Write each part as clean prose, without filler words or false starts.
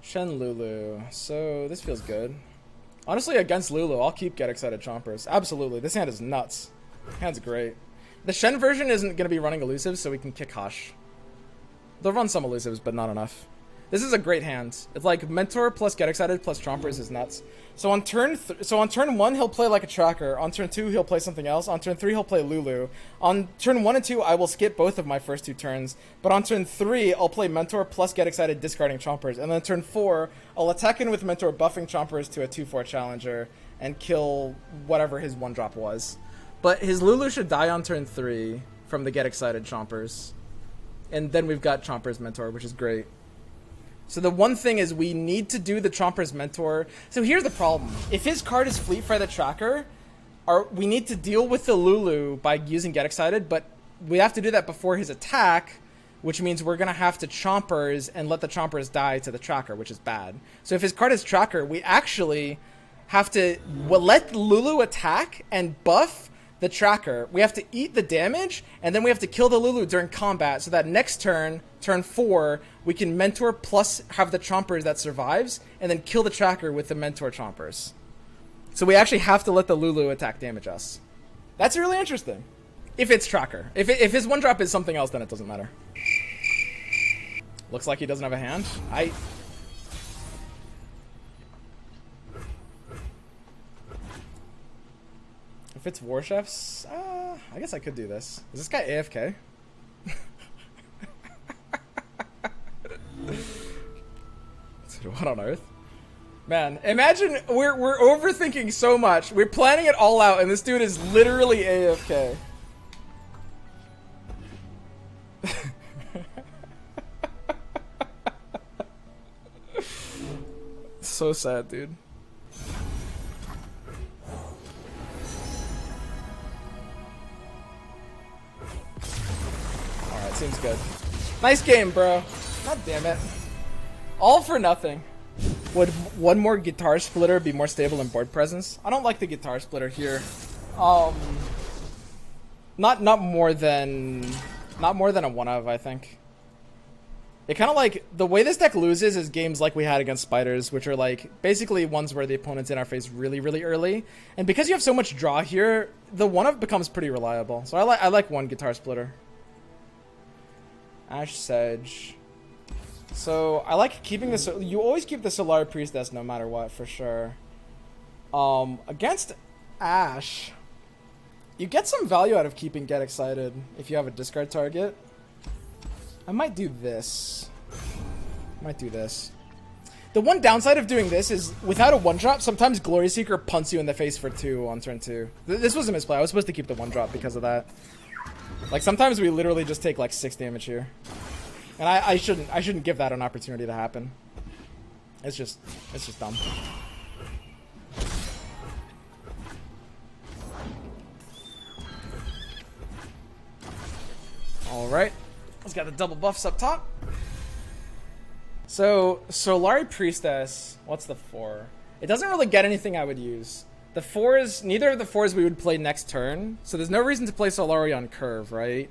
Shen Lulu. So this feels good. Honestly, against Lulu, I'll keep Get Excited Chompers. Absolutely. This hand is nuts. Hand's great. The Shen version isn't going to be running elusives, so we can kick Ashe. They'll run some elusives, but not enough. This is a great hand. It's like Mentor plus Get Excited plus Chompers is nuts. So on turn 1, he'll play like a tracker. On turn 2, he'll play something else. On turn 3, he'll play Lulu. On turn 1 and 2, I will skip both of my first 2 turns. But on turn 3, I'll play Mentor plus Get Excited, discarding Chompers. And then turn 4, I'll attack in with Mentor, buffing Chompers to a 2/4 challenger and kill whatever his 1-drop was. But his Lulu should die on turn 3 from the Get Excited Chompers. And then we've got Chompers Mentor, which is great. So the one thing is we need to do the Chompers Mentor. So here's the problem. If his card is Fleet Fry the Tracker, we need to deal with the Lulu by using Get Excited, but we have to do that before his attack, which means we're going to have to Chompers and let the Chompers die to the Tracker, which is bad. So if his card is Tracker, we actually have to let Lulu attack and buff the Tracker. We have to eat the damage, and then we have to kill the Lulu during combat so that next turn, turn 4, we can Mentor plus have the Chompers that survives, and then kill the Tracker with the Mentor Chompers. So we actually have to let the Lulu attack damage us. That's really interesting. If it's Tracker. If his 1-drop is something else, then it doesn't matter. Looks like he doesn't have a hand. If it's War Chefs, I guess I could do this. Is this guy AFK? Dude, what on earth? Man, imagine we're overthinking so much. We're planning it all out, and this dude is literally AFK. So sad, dude. Alright, seems good. Nice game, bro. God damn it. All for nothing. Would one more Guitar Splitter be more stable in board presence? I don't like the Guitar Splitter here. Not more than a 1-of, I think. It kind of like, the way this deck loses is games like we had against Spiders, which are like basically ones where the opponent's in our face really, really early. And because you have so much draw here, the 1-of becomes pretty reliable. So I like one Guitar Splitter. Ashe Sedge. So I like keeping this. You always keep the Solari Priestess no matter what, for sure. Against Ashe, you get some value out of keeping Get Excited if you have a discard target. I might do this. The one downside of doing this is without a 1-drop, sometimes Glory Seeker punts you in the face for 2 on turn 2. This was a misplay. I was supposed to keep the 1-drop because of that. Like sometimes we literally just take like 6 damage here. And I shouldn't give that an opportunity to happen. It's just dumb. All right, let's got the double buffs up top. So Solari Priestess, what's the 4? It doesn't really get anything I would use. The 4s, neither of the 4s we would play next turn, so there's no reason to play Solari on curve, right?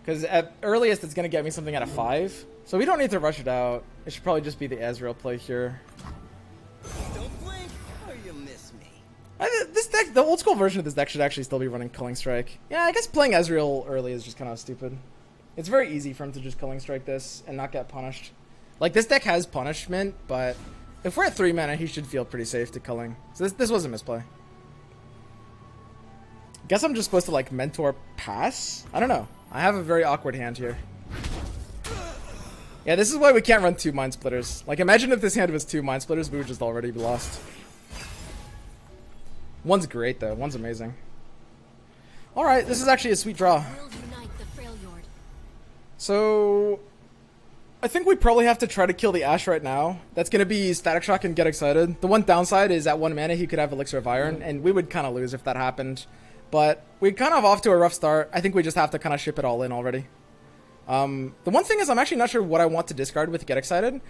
Because at earliest, it's going to get me something at a 5. So we don't need to rush it out. It should probably just be the Ezreal play here. Don't blink or you'll miss me. This deck, the old school version of this deck should actually still be running Culling Strike. Yeah, I guess playing Ezreal early is just kind of stupid. It's very easy for him to just Culling Strike this and not get punished. Like, this deck has punishment, but if we're at 3 mana, he should feel pretty safe to Culling. So this was a misplay. Guess I'm just supposed to, like, Mentor pass? I don't know. I have a very awkward hand here. Yeah, this is why we can't run 2 Mind Splitters. Like, imagine if this hand was 2 Mind Splitters, we would just already be lost. One's great, though. One's amazing. Alright, this is actually a sweet draw. So I think we probably have to try to kill the Ashe right now. That's going to be Static Shock and Get Excited. The one downside is at 1 mana he could have Elixir of Iron, and we would kind of lose if that happened. But we're kind of off to a rough start. I think we just have to kind of ship it all in already. The one thing is I'm actually not sure what I want to discard with Get Excited.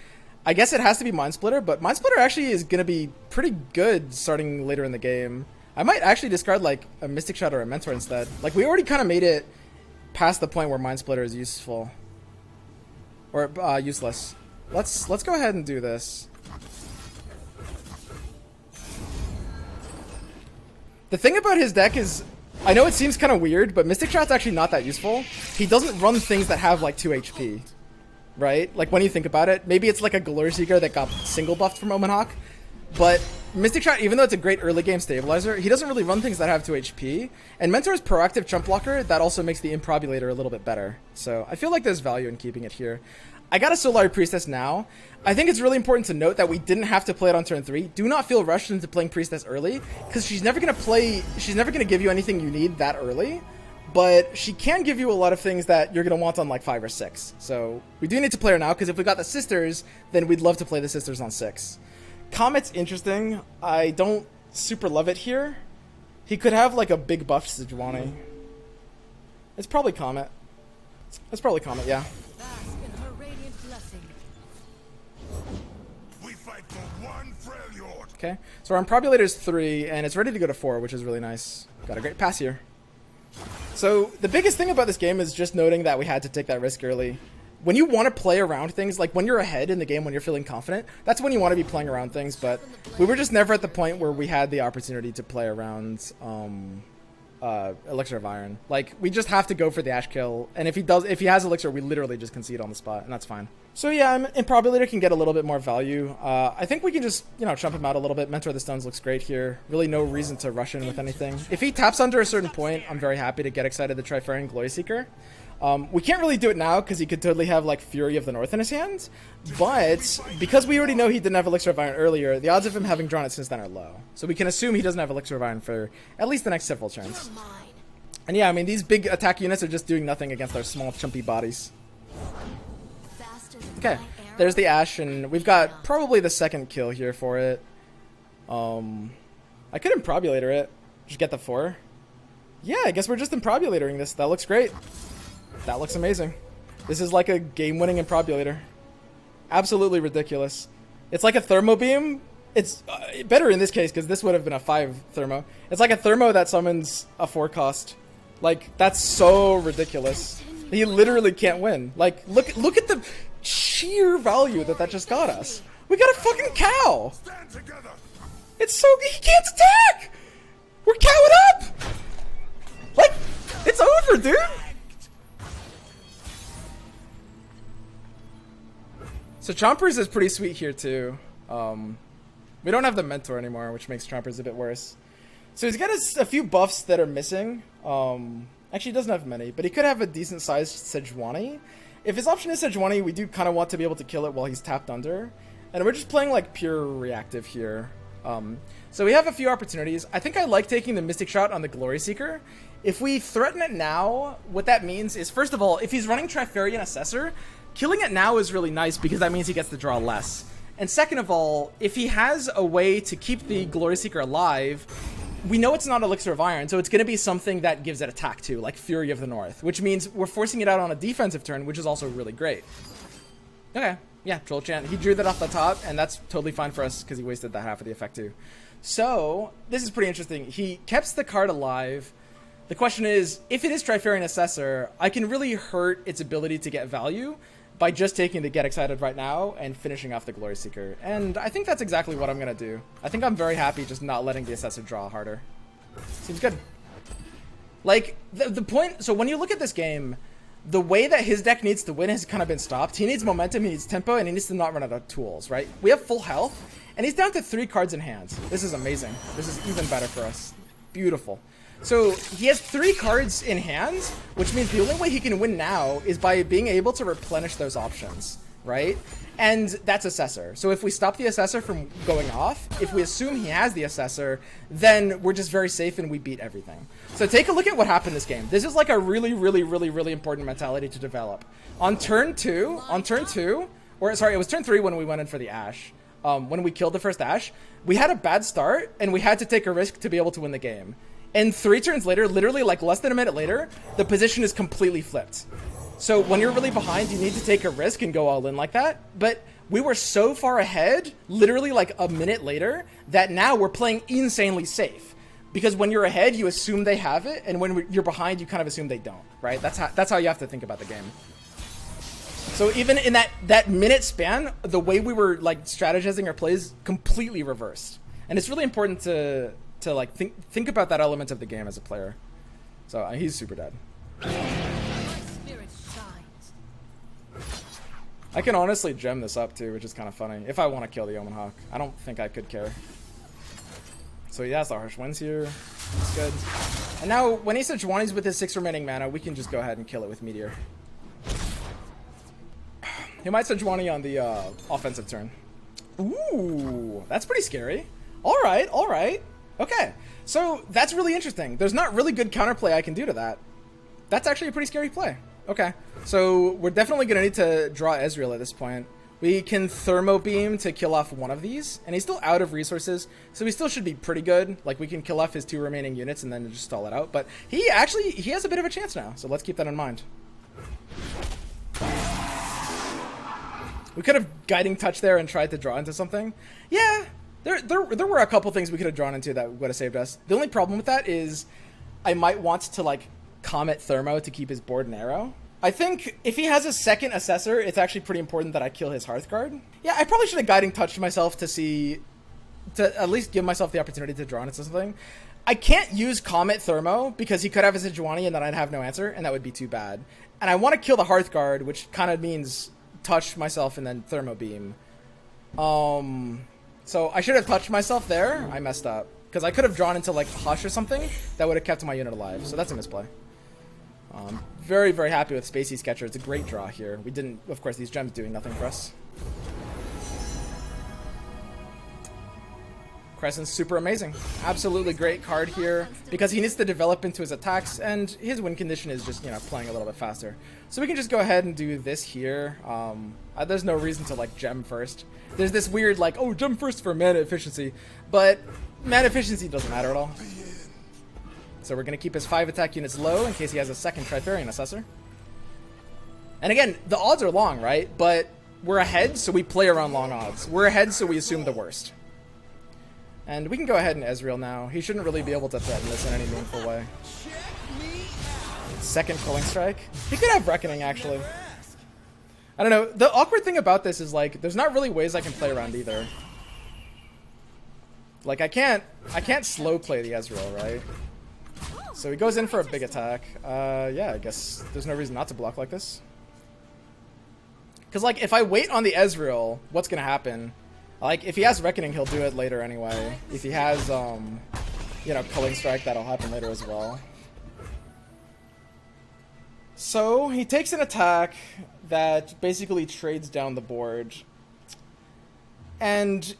I guess it has to be Mind Splitter, but Mind Splitter actually is going to be pretty good starting later in the game. I might actually discard like a Mystic Shot or a Mentor instead. Like we already kind of made it past the point where Mind Splitter is useful. Or useless. Let's go ahead and do this. The thing about his deck is, I know it seems kind of weird, but Mystic Shot's actually not that useful. He doesn't run things that have like 2 HP, right? Like when you think about it, maybe it's like a Glory Seeker that got single buffed from Omen Hawk, but Mystic Shot, even though it's a great early game stabilizer, he doesn't really run things that have 2 HP. And Mentor's proactive chump blocker, that also makes the Improbulator a little bit better. So I feel like there's value in keeping it here. I got a Solari Priestess now. I think it's really important to note that we didn't have to play it on turn 3. Do not feel rushed into playing Priestess early, because she's never going to give you anything you need that early, but she can give you a lot of things that you're going to want on like 5 or 6. So we do need to play her now, because if we got the Sisters, then we'd love to play the Sisters on 6. Comet's interesting. I don't super love it here. He could have like a big buff Sejuani. It's probably Comet. It's probably Comet, yeah. Okay, so our Improbulator is 3, and it's ready to go to 4, which is really nice. Got a great pass here. So the biggest thing about this game is just noting that we had to take that risk early. When you want to play around things, like when you're ahead in the game, when you're feeling confident, that's when you want to be playing around things, but we were just never at the point where we had the opportunity to play around Elixir of Iron. Like, we just have to go for the Ashe kill, and if he has Elixir, we literally just concede on the spot, and that's fine. So yeah, Improbulator can get a little bit more value. I think we can just, chump him out a little bit. Mentor the Stones looks great here. Really no reason to rush in with anything. If he taps under a certain point, I'm very happy to get excited the Trifarian Glory Seeker. We can't really do it now because he could totally have like Fury of the North in his hands, but because we already know he didn't have Elixir of Iron earlier, the odds of him having drawn it since then are low. So we can assume he doesn't have Elixir of Iron for at least the next several turns. And yeah, I mean, these big attack units are just doing nothing against our small chumpy bodies. Okay, there's the Ashe, and we've got probably the second kill here for it. I could Improbulator it, just get the 4. Yeah, I guess we're just Improbulatoring this. That looks great. That looks amazing. This is like a game-winning Improbulator. Absolutely ridiculous. It's like a Thermo Beam. It's better in this case because this would have been a 5 Thermo. It's like a Thermo that summons a 4 cost. Like, that's so ridiculous. He literally can't win. Like, look at the sheer value that just got us. We got a fucking cow. It's so he can't attack. We're cowed up. Like, it's over, dude. So Chompers is pretty sweet here too. We don't have the Mentor anymore, which makes Chompers a bit worse. So he's got a few buffs that are missing. Actually, he doesn't have many, but he could have a decent sized Sejuani. If his option is Sejuani, we do kind of want to be able to kill it while he's tapped under. And we're just playing like pure reactive here. So we have a few opportunities. I think I like taking the Mystic Shot on the Glory Seeker. If we threaten it now, what that means is, first of all, if he's running Trifarian Assessor, killing it now is really nice because that means he gets to draw less. And second of all, if he has a way to keep the Glory Seeker alive, we know it's not Elixir of Iron, so it's going to be something that gives it attack too, like Fury of the North, which means we're forcing it out on a defensive turn, which is also really great. Okay, yeah, Troll Chant. He drew that off the top, and that's totally fine for us because he wasted that half of the effect too. So, this is pretty interesting. He kept the card alive. The question is, if it is Trifarian Assessor, I can really hurt its ability to get value by just taking the Get Excited right now and finishing off the Glory Seeker. And I think that's exactly what I'm going to do. I think I'm very happy just not letting the Assessor draw harder. Seems good. Like, the point... So when you look at this game, the way that his deck needs to win has kind of been stopped. He needs momentum, he needs tempo, and he needs to not run out of tools, right? We have full health, and he's down to 3 cards in hand. This is amazing. This is even better for us. Beautiful. So he has 3 cards in hand, which means the only way he can win now is by being able to replenish those options, right? And that's Assessor. So if we stop the Assessor from going off, if we assume he has the Assessor, then we're just very safe and we beat everything. So take a look at what happened this game. This is like a really, really, really, really important mentality to develop. On turn 2, or sorry, it was turn 3 when we went in for the Ashe. When we killed the first Ashe, we had a bad start and we had to take a risk to be able to win the game. And 3 turns later, literally like less than a minute later, the position is completely flipped. So when you're really behind, you need to take a risk and go all in like that. But we were so far ahead, literally like a minute later, that now we're playing insanely safe. Because when you're ahead, you assume they have it, and when you're behind, you kind of assume they don't, right? That's how you have to think about the game. So even in that minute span, the way we were like strategizing our plays completely reversed. And it's really important to like think about that element of the game as a player. So he's super dead. I can honestly gem this up too, which is kind of funny. If I want to kill the Omen Hawk, I don't think I could care. So he has the Harsh Winds here. That's good. And now when he Sejuani's with his 6 remaining mana, we can just go ahead and kill it with Meteor. He might Sejuani on the offensive turn. Ooh, that's pretty scary. All right, all right. Okay, so that's really interesting. There's not really good counterplay I can do to that. That's actually a pretty scary play. Okay, so we're definitely going to need to draw Ezreal at this point. We can Thermo Beam to kill off one of these, and he's still out of resources, so he still should be pretty good. Like, we can kill off his 2 remaining units and then just stall it out. But he has a bit of a chance now, so let's keep that in mind. We could have Guiding Touch there and tried to draw into something. Yeah, there were a couple things we could have drawn into that would have saved us. The only problem with that is I might want to, like, Comet Thermo to keep his board and arrow. I think if he has a second Assessor, it's actually pretty important that I kill his Hearthguard. Yeah, I probably should have Guiding Touched myself to at least give myself the opportunity to draw into something. I can't use Comet Thermo because he could have a Sejuani and then I'd have no answer, and that would be too bad. And I want to kill the Hearthguard, which kind of means touch myself and then Thermo Beam. So I should have touched myself there. I messed up. Because I could have drawn into like Hush or something that would have kept my unit alive. So that's a misplay. Very, very happy with Spacey Sketcher. It's a great draw here. We didn't, of course, these gems doing nothing for us. Crescent's super amazing. Absolutely great card here because he needs to develop into his attacks, and his win condition is just, you know, playing a little bit faster. So we can just go ahead and do this here. There's no reason to like gem first. There's this weird like, oh, gem first for mana efficiency, but mana efficiency doesn't matter at all. So we're going to keep his 5 attack units low in case he has a second Trifarian Assessor. And again, the odds are long, right? But we're ahead, so we play around long odds. We're ahead, so we assume the worst. And we can go ahead and Ezreal now. He shouldn't really be able to threaten this in any meaningful way. Second Culling Strike. He could have Reckoning, actually. I don't know. The awkward thing about this is, like, there's not really ways I can play around either. Like, I can't slow play the Ezreal, right? So he goes in for a big attack. Yeah, I guess there's no reason not to block like this. Because, like, if I wait on the Ezreal, what's going to happen? Like, if he has Reckoning, he'll do it later anyway. If he has, you know, Culling Strike, that'll happen later as well. So, he takes an attack that basically trades down the board. And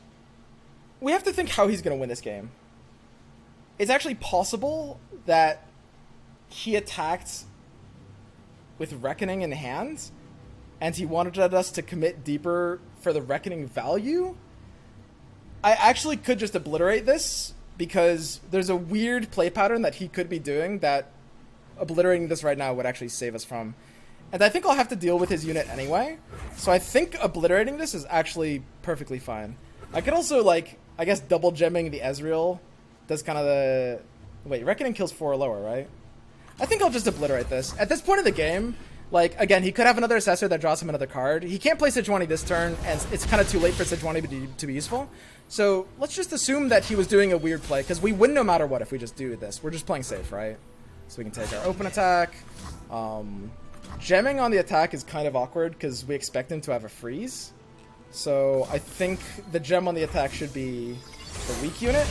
we have to think how he's going to win this game. It's actually possible that he attacked with Reckoning in hand, and he wanted us to commit deeper for the Reckoning value. I actually could just obliterate this, because there's a weird play pattern that he could be doing that obliterating this right now would actually save us from. And I think I'll have to deal with his unit anyway, so I think obliterating this is actually perfectly fine. I could also, like, I guess double gemming the Ezreal does kind of the... Wait, Reckoning kills 4 or lower, right? I think I'll just obliterate this. At this point in the game, like, again, he could have another Assessor that draws him another card. He can't play Sejuani this turn, and it's kind of too late for Sejuani to be useful. So let's just assume that he was doing a weird play, because we win no matter what if we just do this. We're just playing safe, right? So we can take our open attack. Gemming on the attack is kind of awkward, because we expect him to have a freeze. So I think the gem on the attack should be the weak unit.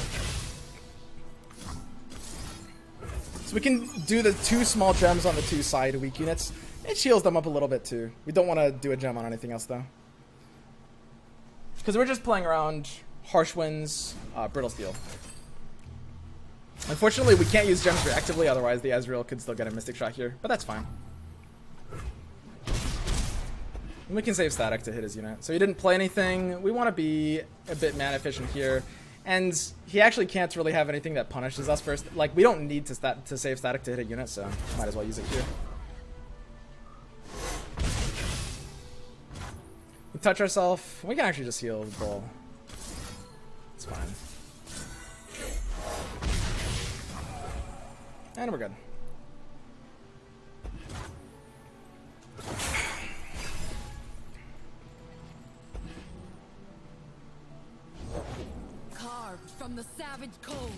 So we can do the 2 small gems on the 2 side weak units. It shields them up a little bit too. We don't want to do a gem on anything else though. Because we're just playing around Harsh Winds, Brittle Steel. Unfortunately, we can't use gems reactively, otherwise the Ezreal could still get a Mystic Shot here, but that's fine. And we can save Static to hit his unit. So he didn't play anything. We want to be a bit mana efficient here. And he actually can't really have anything that punishes us first. Like, we don't need to save Static to hit a unit, so might as well use it here. We touch ourselves. We can actually just heal the bull. It's fine. And we're good. from the savage cold.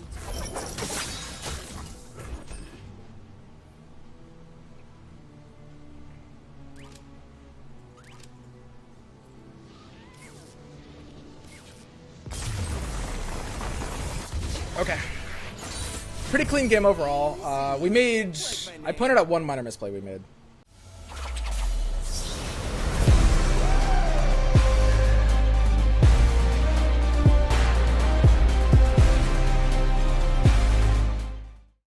Okay. Pretty clean game overall. We made... I pointed out one minor misplay we made.